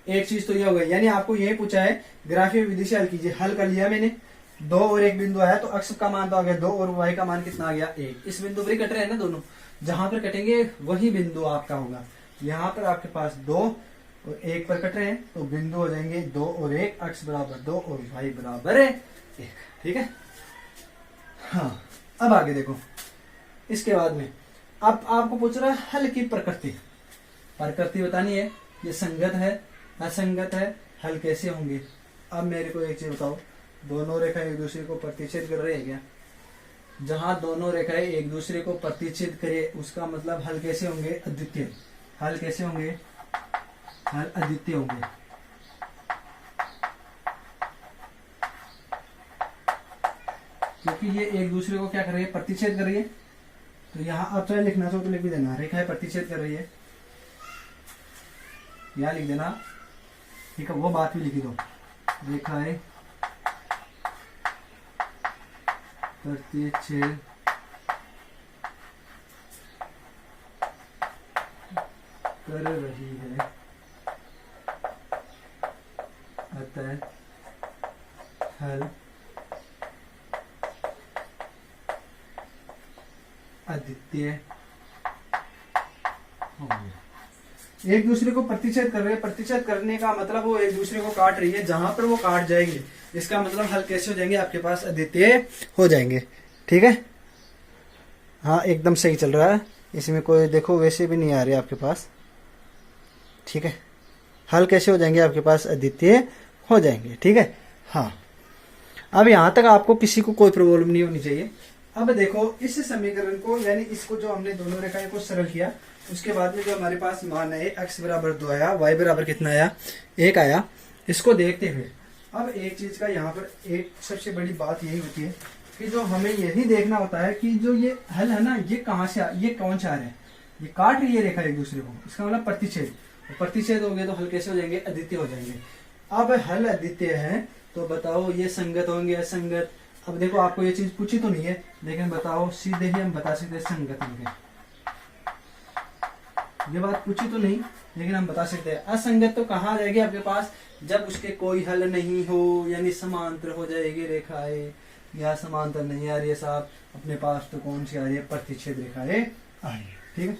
एक चीज तो ये हो गई, यानी आपको यही पूछा है ग्राफीय विधि से हल कीजिए, हल कर लिया मैंने। 2 और 1 बिंदु आया तो अक्ष का मान तो आ गया 2 और वाई का मान कितना आ गया 1। इस बिंदु पर ही कट रहे हैं ना दोनों, जहां पर कटेंगे वही बिंदु आपका होगा। यहाँ पर आपके पास 2 और 1 पर कट रहे हैं तो बिंदु हो जाएंगे 2 और 1, अक्ष बराबर 2 और वाई बराबर 1। ठीक है। हाँ, अब आगे देखो। इसके बाद में अब आपको पूछ रहा है हल की प्रकृति। प्रकृति बतानी है, ये संगत है, असंगत है, हल कैसे होंगे। अब मेरे को एक चीज बताओ, दोनों रेखाएं एक दूसरे को प्रतिच्छेद कर रही है क्या? जहां दोनों रेखाएं एक दूसरे को प्रतिच्छेद करे उसका मतलब हल कैसे होंगे? अद्वितीय। हल कैसे होंगे? हल अद्वितीय होंगे। क्योंकि ये एक दूसरे को क्या कर रही है? प्रतिच्छेद कर रही है। तो यहाँ आप चाहे लिखना चाहो तो लिख भी देना, रेखाएं प्रतिच्छेद कर रही है, यहाँ लिख देना। ठीक है, वो बात भी लिखी दो, रेखाएं प्रतिच्छेद कर रही है, अतः हल अद्वितीय होंगे। एक दूसरे को प्रतिच्छेद कर रहे हैं, प्रतिच्छेद करने का मतलब वो एक दूसरे को काट रही है, जहां पर वो काट जाएंगे इसका मतलब हल कैसे हो जाएंगे? आपके पास अद्वितीय हो जाएंगे। ठीक है, हाँ एकदम सही चल रहा है, इसमें कोई देखो वैसे भी नहीं आ रही आपके पास। ठीक है, हल कैसे हो जाएंगे? आपके पास अद्वितीय हो जाएंगे। ठीक है, हाँ अब यहां तक आपको किसी को कोई प्रॉब्लम नहीं होनी चाहिए। अब देखो इस समीकरण को, यानी इसको जो हमने दोनों रेखाएं को सरल किया, उसके बाद में जो हमारे पास मान है x बराबर 2 आया, y बराबर कितना आया? 1 आया। इसको देखते हुए अब एक चीज का यहाँ पर एक सबसे बड़ी बात यही होती है कि जो हमें यही देखना होता है कि जो ये हल है ना, ये कहाँ से ये कौन सा आ रहा है? ये काट रही है रेखा एक दूसरे को, इसका मतलब प्रतिच्छेद। प्रतिच्छेद हो गए तो हल कैसे हो जाएंगे? अद्वितीय हो जाएंगे। अब हल अद्वितीय है तो बताओ ये संगत होंगे असंगत? अब देखो आपको ये चीज पूछी तो नहीं है, लेकिन बताओ सीधे ही हम बता सकते हैं संगत होंगे। ये बात पूछी तो नहीं, लेकिन हम बता सकते हैं। असंगत तो कहाँ आ जाएगी आपके पास? जब उसके कोई हल नहीं हो, यानी समांतर हो जाएगी रेखाएं, या समांतर नहीं आ रही है साहब, अपने पास तो कौन सी आ रही है? प्रतिच्छेद रेखाएं आ रही है। ठीक है,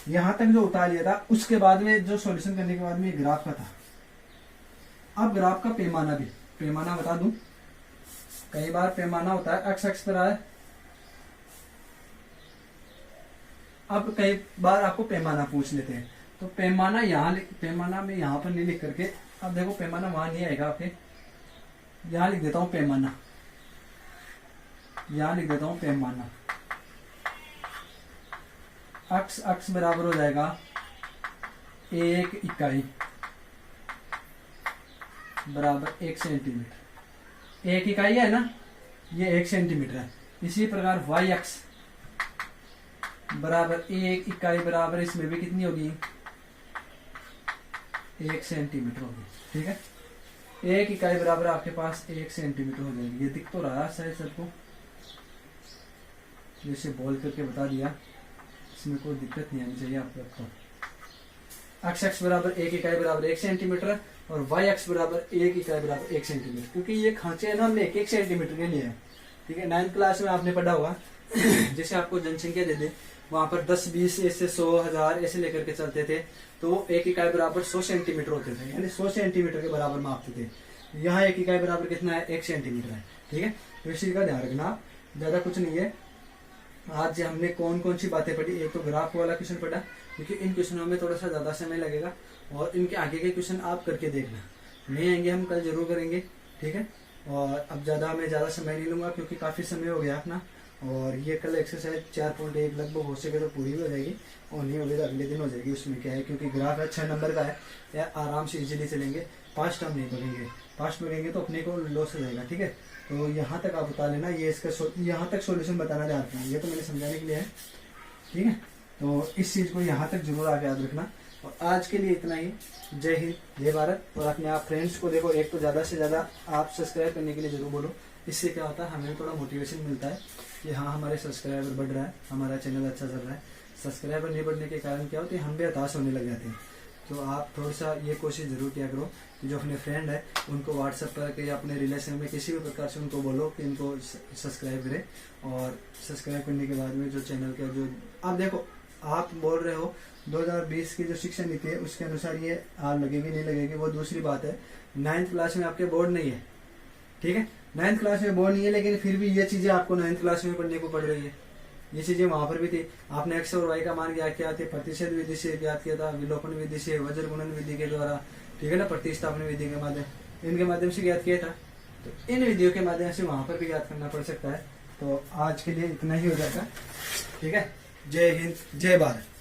यहां तक जो उतार लिया था, उसके बाद में जो सॉल्यूशन करने के बाद में ग्राफ का था। अब ग्राफ का पैमाना भी, पैमाना बता दूं, कई बार पैमाना होता है एक्स अक्ष पर आए, अब कई बार आपको पैमाना पूछ लेते हैं तो पैमाना पैमाना में यहाँ पर नहीं लिख करके, अब देखो पैमाना वहां नहीं आएगा आपके, यहां लिख देता हूं पैमाना, यहां लिख देता हूं पैमाना। अक्ष अक्ष बराबर हो जाएगा 1 इकाई बराबर 1 सेंटीमीटर। 1 इकाई है ना, ये 1 सेंटीमीटर है। इसी प्रकार वाई अक्ष बराबर 1 इकाई बराबर इसमें भी कितनी होगी? 1 सेंटीमीटर होगी। ठीक है, 1 इकाई बराबर आपके पास 1 सेंटीमीटर हो जाएगी। ये दिख तो रहा है शायद सबको, जैसे बोल करके बता दिया, इसमें कोई दिक्कत नहीं आनी चाहिए आपको। अक्ष अक्ष बराबर 1 इकाई बराबर 1 सेंटीमीटर और वाई अक्ष बराबर 1 इकाई बराबर 1 सेंटीमीटर, क्योंकि ये खांचे है ना हमने 1 सेंटीमीटर के लिए है। ठीक है, 9th क्लास में आपने पढ़ा होगा जैसे आपको जनसंख्या दे दे, वहां पर 10 20 ऐसे 100 1000 ऐसे लेकर के चलते थे, तो 1 इकाई बराबर 100 सेंटीमीटर होते थे, यानी 100 सेंटीमीटर के बराबर मापते थे। यहाँ 1 इकाई बराबर कितना है? 1 सेंटीमीटर है। ठीक है, तो इसी का ध्यान रखना, ज्यादा कुछ नहीं है। आज हमने कौन कौन सी बातें पढ़ी? एक तो ग्राफ वाला क्वेश्चन पढ़ा, क्योंकि इन क्वेश्चनों में थोड़ा सा ज्यादा समय लगेगा, और इनके आगे के क्वेश्चन आप करके देखना। नहीं आएंगे हम कल जरूर करेंगे। ठीक है, और अब मैं ज्यादा समय नहीं लूंगा क्योंकि काफी समय हो गया अपना, और ये कल एक्सरसाइज 4.1 लगभग हो सके तो पूरी भी हो जाएगी, और नहीं होगी तो अगले दिन हो जाएगी। उसमें क्या है, क्योंकि ग्राफ है 6 नंबर का है, या आराम से इजीली चलेंगे। 5 टर्म नहीं पढ़ेंगे, 5 पढ़ेंगे तो अपने को लॉस हो जाएगा। ठीक है, तो यहाँ तक आप बता लेना, ये इसका यहाँ तक सॉल्यूशन बताना चाहते हैं, ये तो मैंने समझाने के लिए है। ठीक है, तो इस चीज को यहाँ तक जरूर आगे याद रखना। और आज के लिए इतना ही। जय हिंद, जय भारत। और अपने आप फ्रेंड्स को देखो, एक तो ज्यादा से ज्यादा आप सब्सक्राइब करने के लिए जरूर बोलो। इससे क्या होता है, हमें थोड़ा मोटिवेशन मिलता है कि हाँ हमारे सब्सक्राइबर बढ़ रहा है, हमारा चैनल अच्छा चल रहा है। सब्सक्राइबर नहीं बढ़ने के कारण क्या होते हैं, हम भी हताश होने लग जाते हैं। तो आप थोड़ा सा ये कोशिश जरूर किया करो कि जो अपने फ्रेंड है उनको व्हाट्सएप पर या अपने रिलेशन में किसी भी प्रकार से उनको बोलो कि इनको सब्सक्राइब करें। और सब्सक्राइब करने के बाद में जो चैनल का जो आप देखो, आप बोल रहे हो 2020 की जो शिक्षा नीति है उसके अनुसार ये लगेगी नहीं लगेगी वो दूसरी बात है। 9th क्लास में आपके बोर्ड नहीं है, ठीक है, 9th क्लास में बोर्ड नहीं है, लेकिन फिर भी ये चीजें आपको 9th क्लास में पढ़ने को पड़ रही है। ये चीजें वहां पर भी थी। आपने एक्स और वाई का मान ज्ञात किया था, प्रतिशत विधि से ज्ञात किया था, विलोपन विधि से, वज्र गुणन विधि के द्वारा, ठीक है ना, प्रतिस्थापन विधि के माध्यम, इनके माध्यम से ज्ञात किया था। तो इन विधियों के माध्यम से वहां पर भी ज्ञात करना पड़ सकता है। तो आज के लिए इतना ही हो जाएगा, ठीक है। जय हिंद, जय भारत।